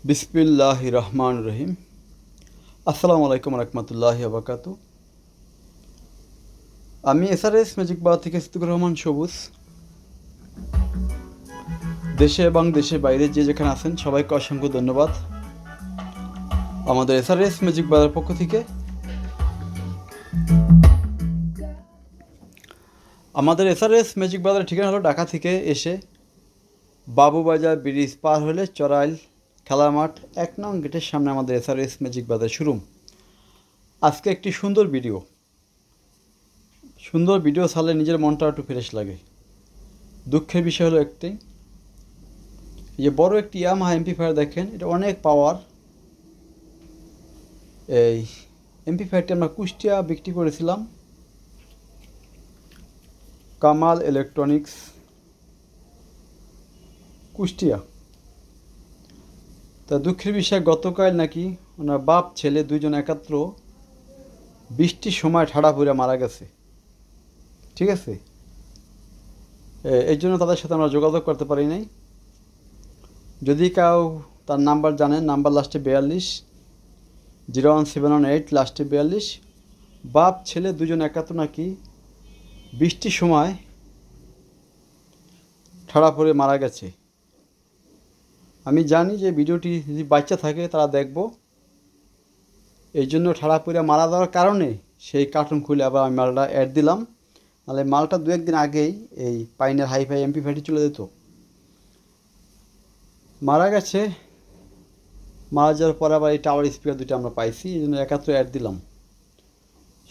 বিসমিল্লাহির রহমানির রহিম। আসসালামু আলাইকুম রহমতুল্লাহি ওয়া বারাকাতুহু। আমি এসআরএস ম্যাজিক বার থেকে সিদ্দিকুর রহমান সবুজ। দেশে এবং দেশের বাইরে যে যেখানে আছেন সবাইকে অসংখ্য ধন্যবাদ আমাদের এসআরএস ম্যাজিক বারের পক্ষ থেকে। আমাদের এসআরএস ম্যাজিক বাজারের ঠিকানা হলো ঢাকা থেকে এসে বাবুবাজার ব্রিজ পার হলে চড়াইল খেলার মাঠ ১ নং গেটের সামনে আমাদের এসআরএস ম্যাজিক বাজার শোরুম। আজকে একটি সুন্দর ভিডিও ছাড়লে নিজের মনটা একটু ফ্রেশ লাগে। দুঃখের বিষয় হলো একটি, এই যে বড় একটি ইয়ামাহা এমপ্লিফায়ার দেখেন, এটা অনেক পাওয়ার। এই এমপ্লিফায়ারটি আমরা কুষ্টিয়া বিক্রি করেছিলাম কামাল ইলেকট্রনিক্স কুষ্টিয়া। তা দুঃখের বিষয় গতকাল নাকি ওনার বাপ ছেলে দুইজন একাত্র বৃষ্টির সময় ঠাড়া পড়ে মারা গেছে। ঠিক আছে, এই জন্য তাদের সাথে আমরা যোগাযোগ করতে পারি নাই। যদি কেউ তার নাম্বার জানেন, নাম্বার লাস্টে 42, 01718 লাস্টে 42। বাপ ছেলে দুজন একাত্র নাকি বৃষ্টির সময় ঠাড়া পড়ে মারা গেছে। আমি জানি যে ভিডিওটি যদি বাচ্চা থাকে তারা দেখব, এই জন্য ঠাড়া পড়ে মারা যাওয়ার কারণে সেই কার্টুন খুলে আবার আমি মালটা অ্যাড দিলাম। নাহলে মালটা 2-1 দিন আগেই এই পাইনের হাইফাই এমপ্লিফায়ারটি চলে যেত। মারা গেছে, মারা যাওয়ার পর আবার এই টাওয়ার স্পিকার দুটো আমরা পাইছি, এই জন্য একাত্র অ্যাড দিলাম।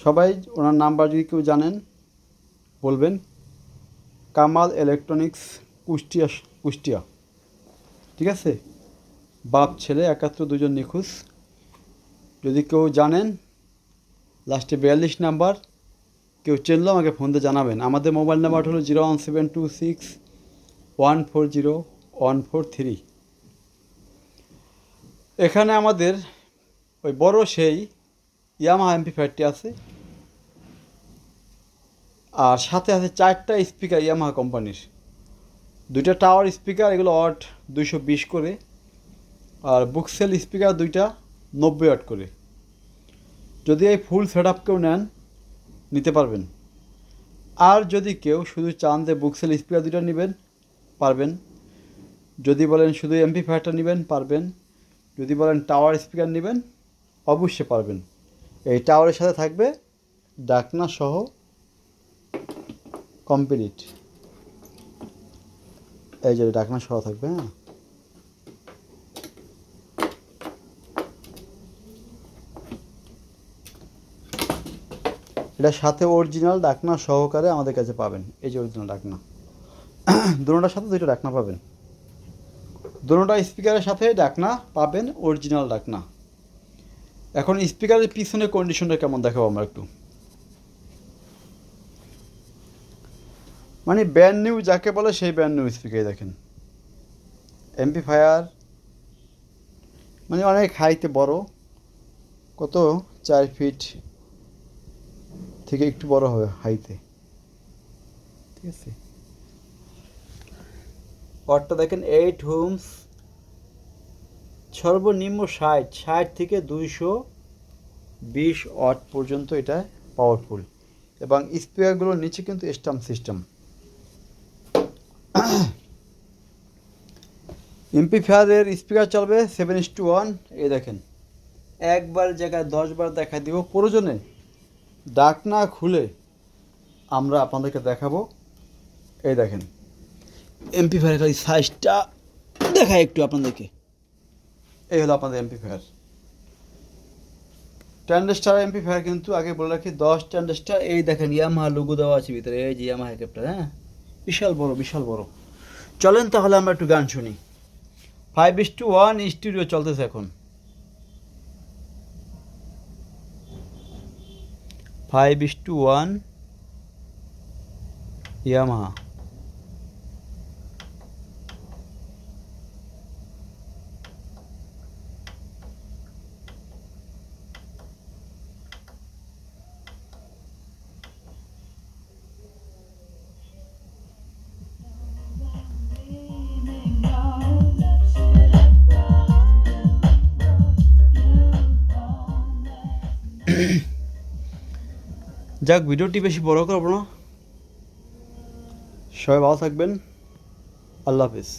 সবাই ওনার নাম্বার যদি কেউ জানেন বলবেন। কামাল ইলেকট্রনিক্স কুষ্টিয়া। ঠিক আছে, বাপ ছেলে একাত্র দুজন নিখোঁজ। যদি কেউ জানেন লাস্টে 42 নাম্বার কেউ চেনলো আমাকে ফোন দিয়ে জানাবেন। আমাদের মোবাইল নাম্বার হলো 01726140143। এখানে আমাদের ওই বড় সেই ইয়ামাহা এমপ্লিফায়ারটি আছে, আর সাথে আছে 4টা স্পিকার ইয়ামাহা কোম্পানির, 2টা টাওয়ার স্পিকার, এগুলো ওয়াট 220 করে, আর বুকসেল স্পিকার 2টা 90 ওয়াট করে। যদি এই ফুল সেট আপ কেউ নেন নিতে পারবেন, আর যদি কেউ শুধু চান যে বুকসেল স্পিকার 2টা নেবেন পারবেন। যদি বলেন শুধু এমপ্লিফায়ারটা নেবেন পারবেন। যদি বলেন টাওয়ার স্পিকার নেবেন অবশ্যই পারবেন। এই টাওয়ারের সাথে থাকবে ডাকনা সহ কমপ্লিট, এই যে ডাকনা সহ থাকবে। হ্যাঁ, এটার সাথে অরিজিনাল ডাকনা সহকারে আমাদের কাছে পাবেন। এই যে অরিজিনাল ডাকনা, দুটোটার সাথে 2টা ডাকনা পাবেন। দুটোটা স্পিকারের সাথে ডাকনা পাবেন, অরিজিনাল ডাকনা। এখন স্পিকারের পিছনে কন্ডিশনটা কেমন দেখাবো আমরা একটু। মানে ব্র্যান্ড নিউ যাকে বলে সেই ব্র্যান্ড নিউ স্পিকার। দেখেন এমপ্লিফায়ার মানে অনেক হাইতে বড়, কত 4 ফিট থেকে একটু বড় হবে হাইতে। ঠিক আছে, ওয়াটটা দেখেন 8 হোমস, সর্বনিম্ন 60 থেকে 220 ওয়াট পর্যন্ত এটা পাওয়ারফুল। এবং স্পিকারগুলোর নিচে কিন্তু স্টাম্প সিস্টেম। এমপ্লিফায়ারের স্পিকার চলবে 7:1। এই দেখেন একবার জায়গায় 10 বার দেখা দিব। প্রয়োজনে ডাকনা খুলে আমরা আপনাদেরকে দেখাবো। এই দেখেন এমপ্লিফায়ারের সাইজটা দেখাই একটু আপনাদেরকে। এই হলো আপনাদের এমপ্লিফায়ার, ট্রানজিস্টার এমপ্লিফায়ার। কিন্তু আগে বলে রাখি 10 ট্রানজিস্টার। এই দেখেন ইয়ামাহা লোগো দেওয়া আছে ভিতরে, এই যে ইয়ামাহা ক্যাপটা। হ্যাঁ, বিশাল বড়। চলেন তাহলে আমরা একটু গান শুনি। 5:1 স্টুডিও চলতেছে এখন। 5:1 ইয়ামাহা। যাক, ভিডিওটি বেশি বড় করবো না। সবাই ভালো থাকবেন। আল্লাহ হাফিজ।